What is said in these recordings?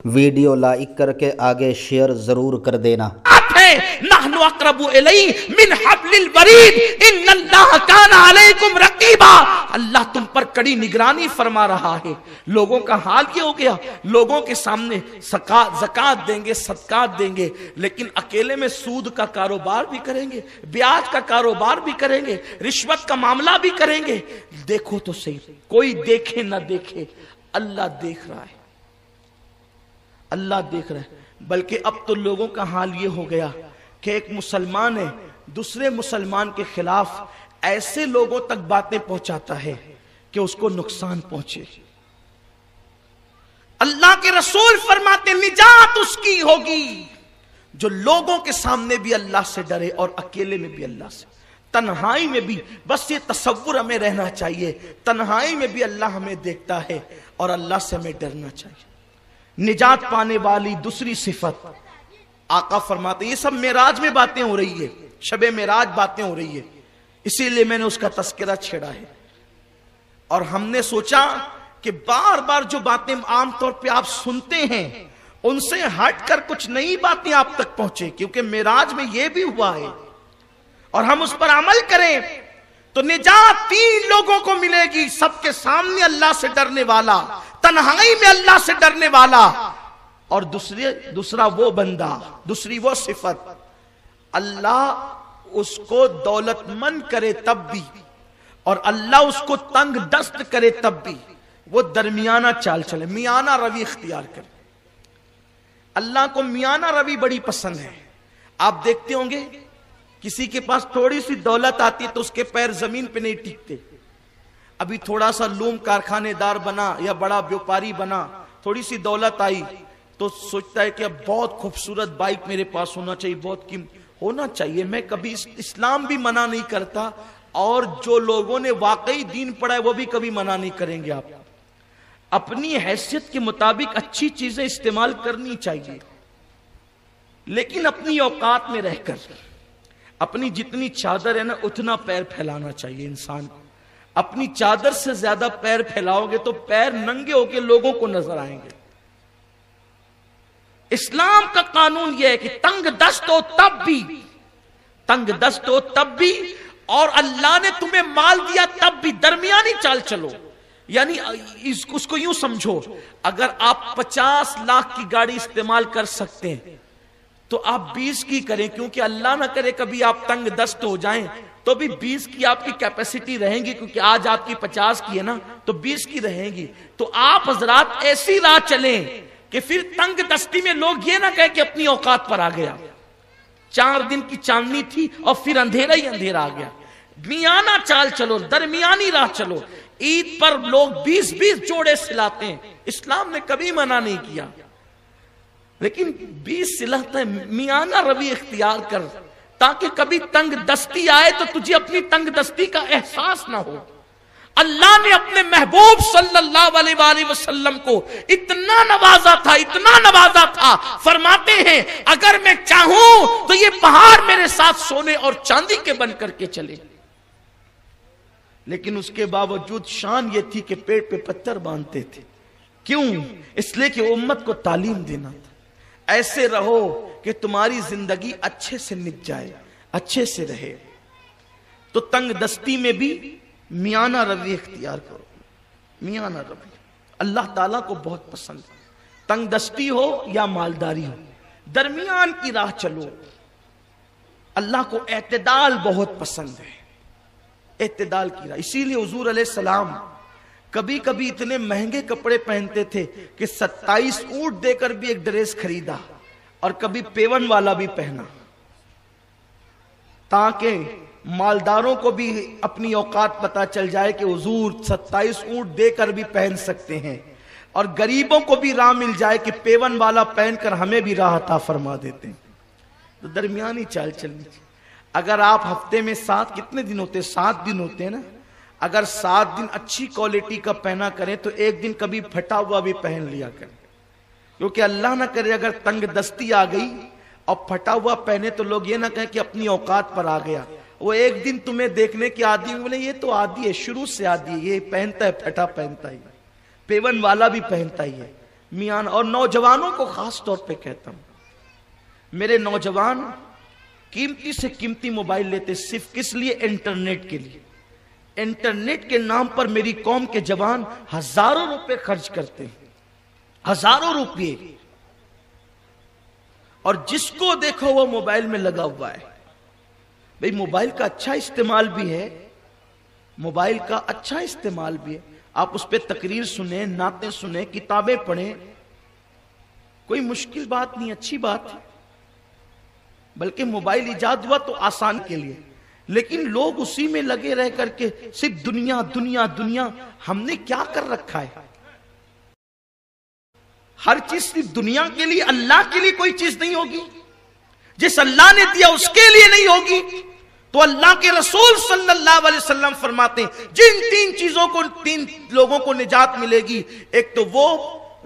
Video like करके आगे share जरूर कर देना। नहनु अक़रबु इलैहि मिन हब्लिल वरीद इन्नल्लाह काना अलैकुम रक़ीबा। अल्लाह तुम पर कड़ी निगरानी फरमा रहा है। लोगों का हाल ये हो गया, लोगों के सामने ज़कात देंगे, सदकात देंगे, लेकिन अकेले में सूद का कारोबार भी करेंगे, ब्याज का कारोबार भी करेंगे, रिश्वत का मामला भी करेंगे। देखो तो सही, कोई देखे ना देखे, अल्लाह देख रहा है, अल्लाह देख रहा है। बल्कि अब तो लोगों का हाल ये हो गया कि एक मुसलमान है दूसरे मुसलमान के खिलाफ ऐसे लोगों तक बातें पहुंचाता है कि उसको नुकसान पहुंचे। अल्लाह के रसूल फरमाते निजात उसकी होगी जो लोगों के सामने भी अल्लाह से डरे और अकेले में भी अल्लाह से, तन्हाई में भी। बस ये तसव्वुर हमें रहना चाहिए, तन्हाई में भी अल्लाह हमें देखता है और अल्लाह से हमें डरना चाहिए। निजात पाने वाली दूसरी सिफत आका फरमाते, ये सब मेराज में बातें हो रही है, शबे मेराज बातें हो रही है, इसीलिए मैंने उसका तस्करा छेड़ा है। और हमने सोचा कि बार बार जो बातें आमतौर पे आप सुनते हैं उनसे हटकर कुछ नई बातें आप तक पहुंचे, क्योंकि मेराज में ये भी हुआ है और हम उस पर अमल करें तो निजात 3 लोगों को मिलेगी। सबके सामने अल्लाह से डरने वाला, तन्हाई में अल्लाह से डरने वाला, और दूसरा वो बंदा, दूसरी वो सिफत, अल्लाह उसको दौलतमंद करे तब भी और अल्लाह उसको तंग दस्त करे तब भी वो दरमियाना चाल चले, मियाना रवि इख्तियार करे। अल्लाह को मियाना रवि बड़ी पसंद है। आप देखते होंगे किसी के पास थोड़ी सी दौलत आती है तो उसके पैर जमीन पे नहीं टिकते। अभी थोड़ा सा लूम कारखानेदार बना या बड़ा व्यापारी बना, थोड़ी सी दौलत आई तो सोचता है कि अब बहुत खूबसूरत बाइक मेरे पास होना चाहिए, बहुत होना चाहिए। मैं कभी इस्लाम भी मना नहीं करता और जो लोगों ने वाकई दीन पढ़ा है वो भी कभी मना नहीं करेंगे। आप अपनी हैसियत के मुताबिक अच्छी चीजें इस्तेमाल करनी चाहिए, लेकिन अपनी औकात में रहकर अपनी जितनी चादर है ना उतना पैर फैलाना चाहिए इंसान को। अपनी चादर से ज्यादा पैर फैलाओगे तो पैर नंगे होकर लोगों को नजर आएंगे। इस्लाम का कानून यह है कि तंग दस्त हो तब भी, तंग दस्त हो तब भी, और अल्लाह ने तुम्हें माल दिया तब भी दरमियानी चाल चलो। यानी उसको यूं समझो, अगर आप 50 लाख की गाड़ी इस्तेमाल कर सकते हैं तो आप 20 की करें, क्योंकि अल्लाह ना करे कभी आप तंग दस्त हो जाएं तो भी 20 की आपकी कैपेसिटी रहेगी, क्योंकि आज आपकी 50 की है ना तो 20 की रहेगी। तो आप हजरात ऐसी राह चलें कि फिर तंग दस्ती में लोग ये ना कहे कि अपनी औकात पर आ गया, 4 दिन की चांदनी थी और फिर अंधेरा ही अंधेरा आ गया। मियाना चाल चलो, दरमियानी राह चलो। ईद पर लोग 20-20 जोड़े सिलाते हैं, इस्लाम ने कभी मना नहीं किया, लेकिन 20 सिलाता है। मियाना रवि इख्तियार कर ताकि कभी तंग दस्ती आए तो तुझे अपनी तंग दस्ती का एहसास ना हो। अल्लाह ने अपने महबूब सल्लल्लाहु अलैहि वसल्लम को इतना नवाजा था, इतना नवाजा था, फरमाते हैं अगर मैं चाहूं तो ये पहाड़ मेरे साथ सोने और चांदी के बन करके चले। लेकिन उसके बावजूद शान ये थी कि पेट पे पत्थर बांधते थे। क्यों? इसलिए कि उम्मत को तालीम देना था, ऐसे रहो कि तुम्हारी जिंदगी अच्छे से निक जाए, अच्छे से रहे। तो तंग दस्ती में भी मियाना रवि इख्तियार करो। मियाना रवि अल्लाह ताला को बहुत पसंद है। तंग दस्ती हो या मालदारी हो, दरमियान की राह चलो। अल्लाह को एतदाल बहुत पसंद है, एतदाल की राह। इसीलिए हुजूर अलैहिस्सलाम कभी कभी इतने महंगे कपड़े पहनते थे कि 27 ऊंट देकर भी एक ड्रेस खरीदा, और कभी पेवन वाला भी पहना, ताकि मालदारों को भी अपनी औकात पता चल जाए कि हुजूर 27 ऊंट देकर भी पहन सकते हैं, और गरीबों को भी राह मिल जाए कि पेवन वाला पहनकर हमें भी राह अता फरमा देते हैं। तो दरमियानी चाल चलनी चाहिए। अगर आप हफ्ते में 7 कितने दिन होते हैं? 7 दिन होते हैं ना। अगर 7 दिन अच्छी क्वालिटी का पहना करें तो एक दिन कभी फटा हुआ भी पहन लिया करें, क्योंकि अल्लाह ना करे अगर तंग दस्ती आ गई और फटा हुआ पहने तो लोग ये ना कहें कि अपनी औकात पर आ गया। वो एक दिन तुम्हें देखने की आदी, बोले ये तो आदी है, शुरू से आदी है, ये पहनता है फटा पहनता ही, पेवन वाला भी पहनता ही है। میاں اور نوجوانوں کو خاص طور پہ کہتا ہوں، میرے نوجوان قیمتی سے قیمتی موبائل لیتے صرف کس لیے؟ انٹرنیٹ کے لیے۔ انٹرنیٹ کے نام پر میری قوم کے جوان ہزاروں روپے خرچ کرتے ہیں، ہزاروں روپے، اور جس کو دیکھو وہ موبائل میں لگا ہوا ہے۔ بھئی موبائل کا اچھا استعمال بھی ہے، موبائل کا اچھا استعمال بھی ہے، آپ اس پہ تقریر سنیں، نعتیں سنیں، کتابیں پڑھیں، کوئی مشکل بات نہیں، اچھی بات ہے، بلکہ موبائل ایجاد ہوا تو آسان کے لیے، لیکن لوگ اسی میں لگے رہ کر کے صرف دنیا دنیا دنیا۔ ہم نے کیا کر رکھا ہے؟ ہر چیز صرف دنیا کے لیے، اللہ کے لیے کوئی چیز نہیں ہوگی؟ جس اللہ نے دیا اس کے لیے نہیں ہوگی؟ تو اللہ کے رسول صلی اللہ علیہ وسلم فرماتے ہیں جن تین چیزوں کو، تین لوگوں کو نجات ملے گی، ایک تو وہ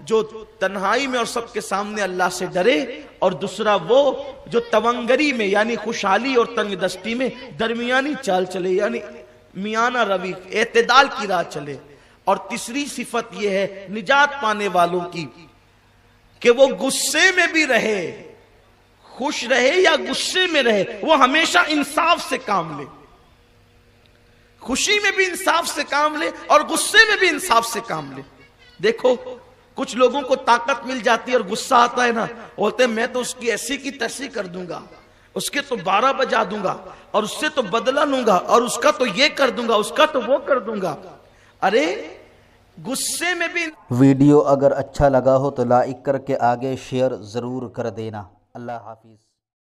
جو تنہائی میں اور سب کے سامنے اللہ سے ڈرے، اور دوسرا وہ جو تونگری میں یعنی خوشحالی اور تنگ دستی میں درمیانی چال چلے، یعنی میانہ روی، اعتدال کی راہ چلے، اور تیسری صفت یہ ہے نجات پانے والوں کی کہ وہ غصے میں بھی رہے، خوش رہے یا غصے میں رہے، وہ ہمیشہ انصاف سے کام لے، خوشی میں بھی انصاف سے کام لے اور غصے میں بھی انصاف سے کام لے۔ دیکھو کچھ لوگوں کو طاقت مل جاتی ہے اور غصہ آتا ہے نا، بولتے ہیں میں تو اس کی ایسی کی تیسی کر دوں گا، اس کے تو 12 بجا دوں گا، اور اس سے تو بدلہ لوں گا، اور اس کا تو یہ کر دوں گا، اس کا تو وہ کر دوں گا۔ ارے غصے میں بھی۔ ویڈیو اگر اچھا لگا ہو تو لائک کر کے آگے شیئر ضرور کر دینا۔ اللہ حافظ۔